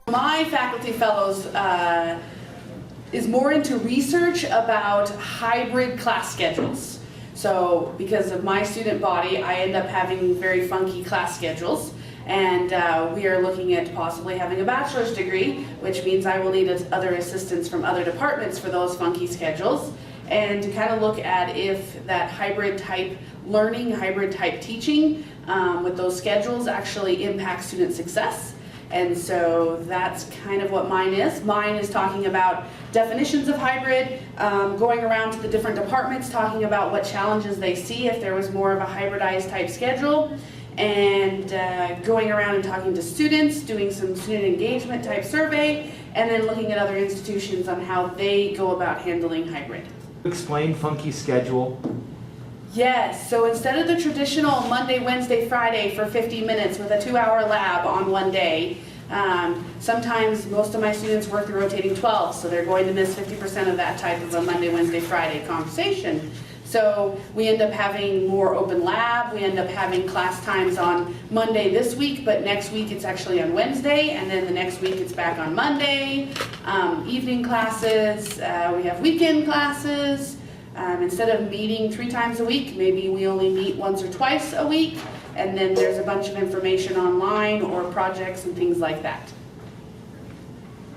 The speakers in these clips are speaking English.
My faculty fellows is more into research about hybrid class schedules. So because of my student body, I end up having very funky class schedules, and we are looking at possibly having a bachelor's degree, which means I will need other assistance from other departments for those funky schedules, and to kind of look at if that hybrid type learning, hybrid type teaching with those schedules actually impacts student success. And so that's kind of what mine is. Mine is talking about definitions of hybrid, going around to the different departments, talking about what challenges they see if there was more of a hybridized type schedule, and going around and talking to students, doing some student engagement type survey, and then looking at other institutions on how they go about handling hybrid. Explain funky schedule. Yes, so instead of the traditional Monday, Wednesday, Friday for 50 minutes with a 2-hour lab on one day, sometimes most of my students work the rotating 12, so they're going to miss 50% of that type of a Monday, Wednesday, Friday conversation. So we end up having more open lab, we end up having class times on Monday this week, but next week it's actually on Wednesday, and then the next week it's back on Monday. Evening classes, we have weekend classes. Instead of meeting 3 times a week, maybe we only meet once or twice a week, and then there's a bunch of information online or projects and things like that.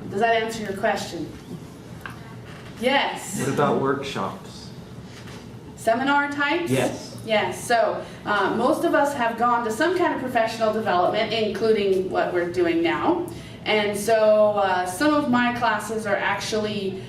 Does that answer your question? Yes. What about workshops? Seminar types? Yes. Yes, so most of us have gone to some kind of professional development, including what we're doing now. And so some of my classes are actually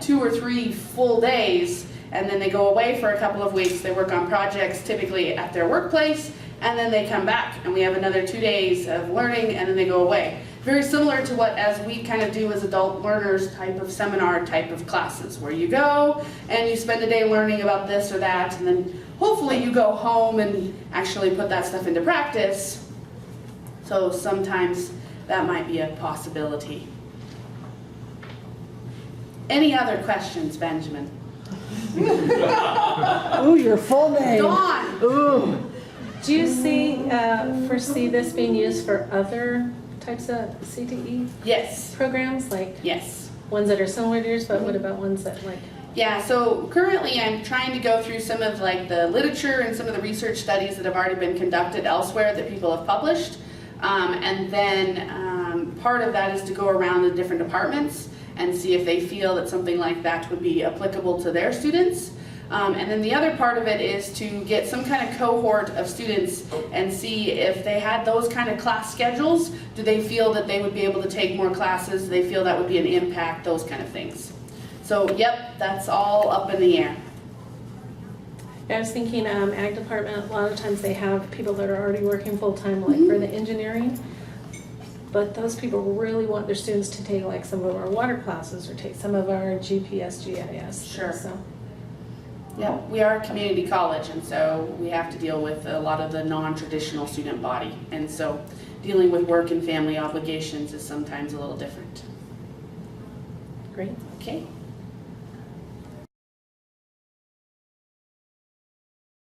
2 or 3 full days, and then they go away for a couple of weeks. They work on projects typically at their workplace, and then they come back, and we have another 2 days of learning, and then they go away. Very similar to what as we kind of do as adult learners type of seminar type of classes, where you go and you spend a day learning about this or that, and then hopefully you go home and actually put that stuff into practice. So sometimes that might be a possibility. Any other questions, Benjamin? Ooh, your full name. Dawn! Ooh. Do you foresee this being used for other types of CTE Yes. programs, like Yes. ones that are similar to yours, but what about ones that like? Yeah, so currently I'm trying to go through some of like the literature and some of the research studies that have already been conducted elsewhere that people have published. And then part of that is to go around the different departments and see if they feel that something like that would be applicable to their students. And then the other part of it is to get some kind of cohort of students and see if they had those kind of class schedules, do they feel that they would be able to take more classes, do they feel that would be an impact, those kind of things. So yep, that's all up in the air. I was thinking ag department, a lot of times they have people that are already working full-time like for the engineering, but those people really want their students to take like some of our water classes or take some of our GPS, GIS. Sure. So. Yeah, we are a community college, and so we have to deal with a lot of the non-traditional student body, and so dealing with work and family obligations is sometimes a little different. Great. Okay.